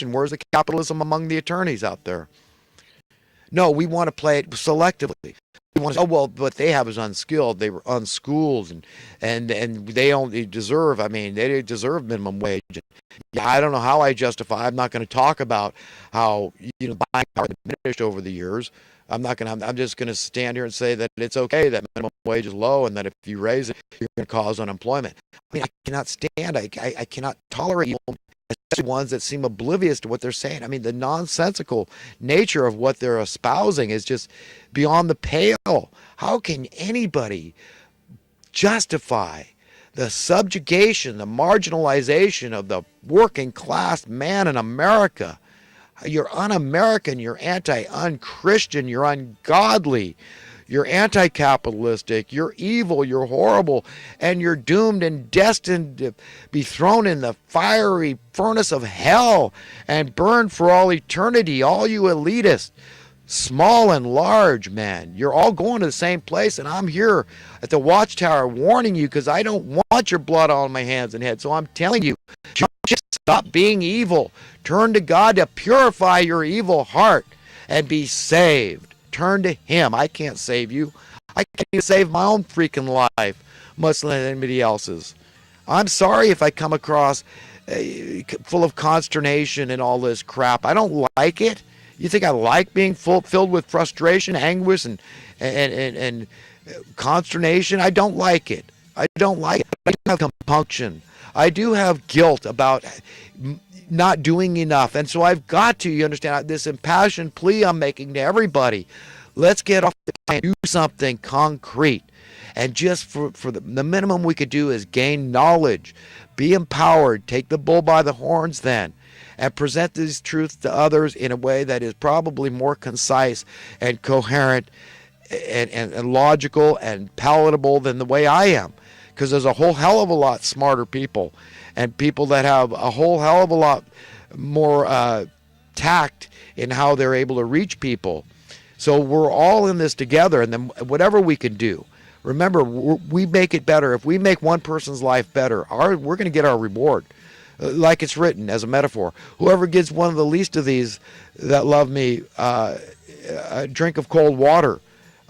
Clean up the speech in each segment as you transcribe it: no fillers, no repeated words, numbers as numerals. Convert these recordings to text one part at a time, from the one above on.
question, where's the capitalism among the attorneys out there? No, we want to play it selectively. We want to say, oh, well, what they have is unskilled. They were unschooled, and they only deserve, I mean, they deserve minimum wage. Yeah, I don't know how I justify. I'm not going to talk about how, buying power diminished over the years. I'm just going to stand here and say that it's okay that minimum wage is low and that if you raise it, you're going to cause unemployment. I mean, I cannot stand, I cannot tolerate people, especially ones that seem oblivious to what they're saying. I mean, the nonsensical nature of what they're espousing is just beyond the pale. How can anybody justify the subjugation, the marginalization of the working class man in America? You're un-American, you're anti-un-Christian, you're ungodly, you're anti-capitalistic, you're evil, you're horrible, and you're doomed and destined to be thrown in the fiery furnace of hell and burned for all eternity. All you elitists, small and large, man, you're all going to the same place, and I'm here at the Watchtower warning you because I don't want your blood on my hands and head. So I'm telling you, just stop being evil. Turn to God to purify your evil heart and be saved. Turn to Him. I can't save you. I can't even save my own freaking life, much less anybody else's. I'm sorry if I come across full of consternation and all this crap. I don't like it. You think I like being filled with frustration, anguish, and consternation? I don't like it. I don't like it. I do have compunction. I do have guilt about not doing enough. And so I've got to, you understand, this impassioned plea I'm making to everybody. Let's get off the and do something concrete. And just for the minimum we could do is gain knowledge, be empowered, take the bull by the horns then, and present these truths to others in a way that is probably more concise and coherent and logical and palatable than the way I am. Because there's a whole hell of a lot smarter people and people that have a whole hell of a lot more tact in how they're able to reach people. So we're all in this together, and then whatever we can do. Remember, we make it better. If we make one person's life better, we're going to get our reward. Like it's written as a metaphor. Whoever gives one of the least of these that love me a drink of cold water,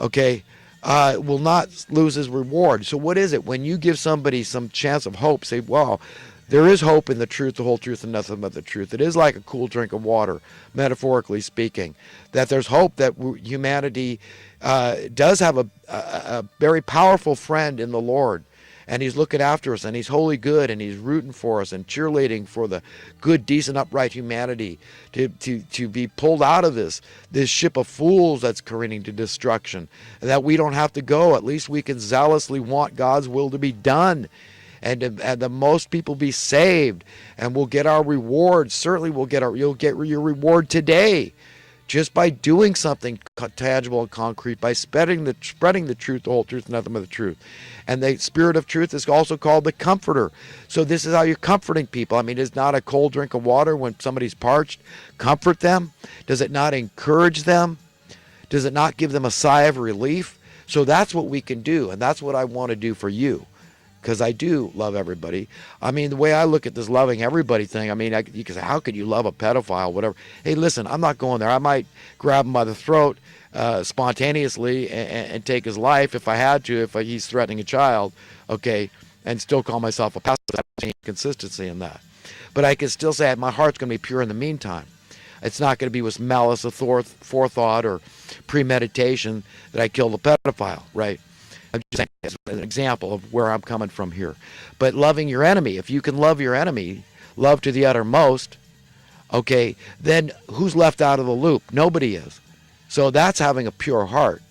okay, will not lose his reward. So what is it? When you give somebody some chance of hope, say, wow, there is hope in the truth, the whole truth, and nothing but the truth. It is like a cool drink of water, metaphorically speaking, that there's hope that humanity does have a very powerful friend in the Lord. And He's looking after us, and He's wholly good, and He's rooting for us and cheerleading for the good, decent, upright humanity to be pulled out of this ship of fools that's careening to destruction. And that we don't have to go. At least we can zealously want God's will to be done. And the most people be saved, and we'll get our reward. Certainly you'll get your reward today. Just by doing something tangible and concrete, by spreading the truth, the whole truth, and nothing but the truth. And the Spirit of truth is also called the Comforter. So this is how you're comforting people. I mean, it's not a cold drink of water when somebody's parched. Comfort them. Does it not encourage them? Does it not give them a sigh of relief? So that's what we can do, and that's what I want to do for you. Because I do love everybody. I mean, the way I look at this loving everybody thing, I mean, you can say, how could you love a pedophile, whatever? Hey, listen, I'm not going there. I might grab him by the throat spontaneously and take his life if I had to, if he's threatening a child, okay, and still call myself a pastor. There's consistency in that. But I can still say my heart's going to be pure in the meantime. It's not going to be with malice, forethought, or premeditation that I kill the pedophile, right? I'm just saying as an example of where I'm coming from here. But loving your enemy, if you can love your enemy, love to the uttermost, okay, then who's left out of the loop? Nobody is. So that's having a pure heart.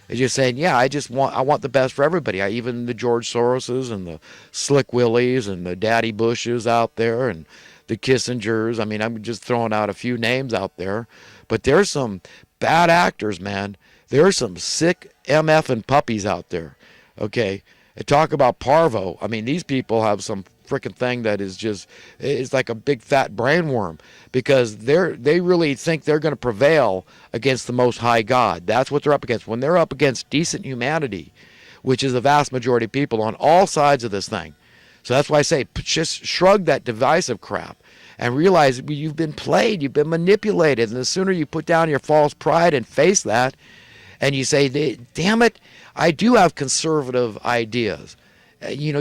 It's just saying, yeah, I want the best for everybody. Even the George Soroses and the Slick Willies and the Daddy Bushes out there and the Kissingers. I mean, I'm just throwing out a few names out there. But there's some bad actors, man. There's some sick MF and puppies out there, okay? And talk about parvo. I mean, these people have some freaking thing that is just, it's like a big fat brainworm because they really think they're going to prevail against the Most High God. That's what they're up against. When they're up against decent humanity, which is the vast majority of people on all sides of this thing. So that's why I say just shrug that divisive crap and realize you've been played, you've been manipulated. And the sooner you put down your false pride and face that, and you say, damn it, I do have conservative ideas. You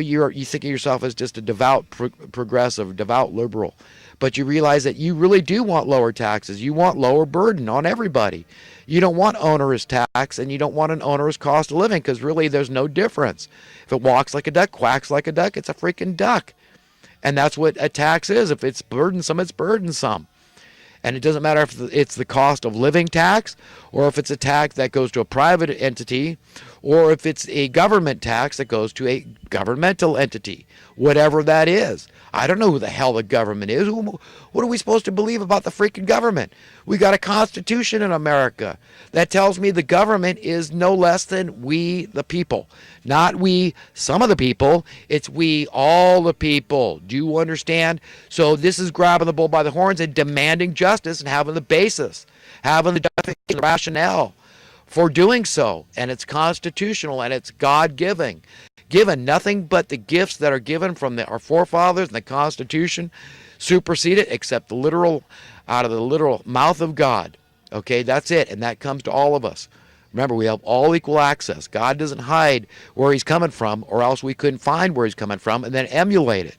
think of yourself as just a devout progressive, devout liberal, but you realize that you really do want lower taxes. You want lower burden on everybody. You don't want onerous tax, and you don't want an onerous cost of living, because really there's no difference. If it walks like a duck, quacks like a duck, it's a freaking duck. And that's what a tax is. If it's burdensome, it's burdensome. And it doesn't matter if it's the cost of living tax, or if it's a tax that goes to a private entity, or if it's a government tax that goes to a governmental entity, whatever that is. I don't know who the hell the government is. What are we supposed to believe about the freaking government? We got a constitution in America that tells me the government is no less than we, the people. Not we, some of the people. It's we, all the people. Do you understand? So this is grabbing the bull by the horns and demanding justice and having the basis, having the rationale for doing so. And it's constitutional and it's God-given. Given nothing but the gifts that are given from our forefathers and the Constitution, superseded, except the literal, out of the literal mouth of God. Okay, that's it, and that comes to all of us. Remember, we have all equal access. God doesn't hide where he's coming from, or else we couldn't find where he's coming from and then emulate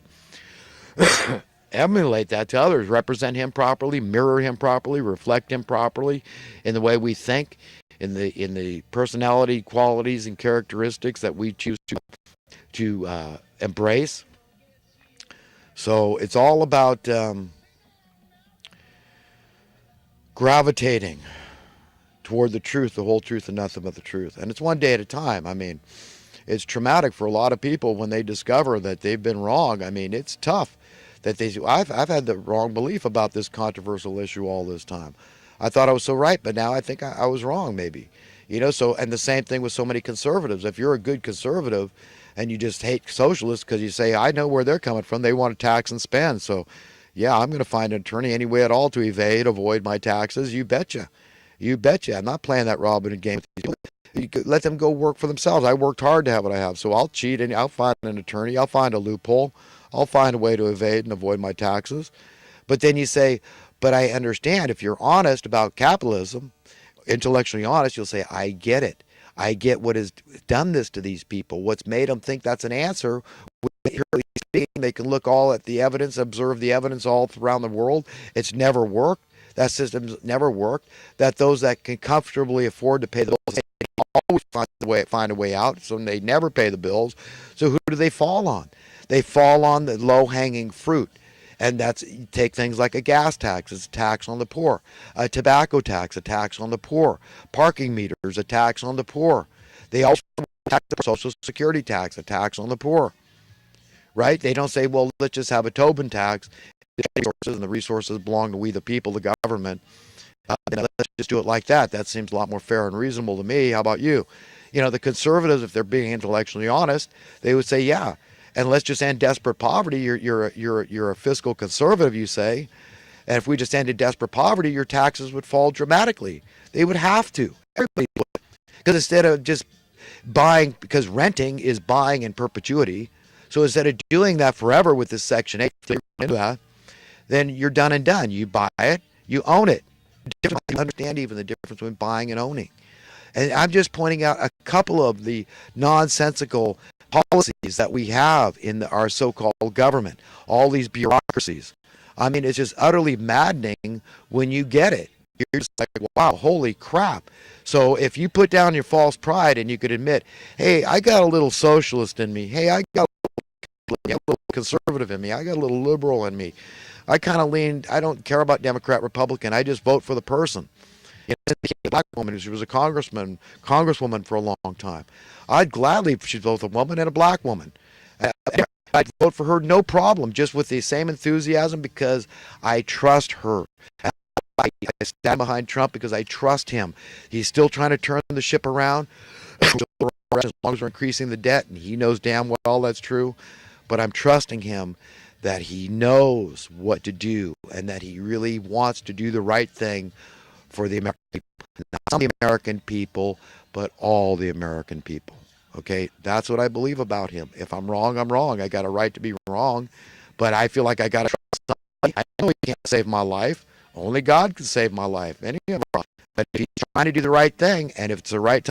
it. Emulate that to others, represent him properly, mirror him properly, reflect him properly in the way we think, in the personality qualities and characteristics that we choose to embrace. So it's all about gravitating toward the truth, the whole truth, and nothing but the truth. And it's one day at a time. I mean, it's traumatic for a lot of people when they discover that they've been wrong. I mean, it's tough that I've had the wrong belief about this controversial issue all this time. I thought I was so right, but now I think I was wrong, maybe. So, and the same thing with so many conservatives. If you're a good conservative and you just hate socialists because you say, I know where they're coming from, they want to tax and spend. So, yeah, I'm going to find an attorney any way at all to avoid my taxes. You betcha. You betcha. I'm not playing that Robin Hood game. You let them go work for themselves. I worked hard to have what I have, so I'll cheat and I'll find an attorney. I'll find a loophole. I'll find a way to evade and avoid my taxes. But then you say, but I understand if you're honest about capitalism, intellectually honest, you'll say, I get it. I get what has done this to these people. What's made them think that's an answer. They can look all at the evidence, observe the evidence all around the world. It's never worked. That system's never worked. That those that can comfortably afford to pay the bills, they always find a way out. So they never pay the bills. So who do they fall on? They fall on the low-hanging fruit. And that's, take things like a gas tax, it's a tax on the poor. A tobacco tax, a tax on the poor. Parking meters, a tax on the poor. They also tax the Social Security tax, a tax on the poor. Right? They don't say, well, let's just have a Tobin tax, and the resources belong to we the people, the government. Let's just do it like that. That seems a lot more fair and reasonable to me. How about you? The conservatives, if they're being intellectually honest, they would say, yeah. And let's just end desperate poverty. You're a fiscal conservative, you say. And if we just ended desperate poverty, your taxes would fall dramatically. They would have to. Everybody would. Because instead of just buying, because renting is buying in perpetuity. So instead of doing that forever with this Section 8, then you're done and done. You buy it, you own it. You understand even the difference between buying and owning. And I'm just pointing out a couple of the nonsensical policies that we have in our so-called government, all these bureaucracies. I mean, it's just utterly maddening when you get it. You're just like, wow, holy crap. So if you put down your false pride and you could admit, hey, I got a little socialist in me. Hey, I got a little conservative in me. I got a little liberal in me. I kind of lean, I don't care about Democrat, Republican. I just vote for the person. A black woman, she was a congresswoman for a long time. I'd gladly, she's both a woman and a black woman. I'd vote for her, no problem, just with the same enthusiasm because I trust her. I stand behind Trump because I trust him. He's still trying to turn the ship around as long as we're increasing the debt, and he knows damn well that's true. But I'm trusting him that he knows what to do and that he really wants to do the right thing for the American people. Not the American people, but all the American people. Okay, that's what I believe about him. If I'm wrong, I'm wrong. I got a right to be wrong, but I feel like I got to trust I know he can't save my life. Only God can save my life. Any of us. But if he's trying to do the right thing, and if it's the right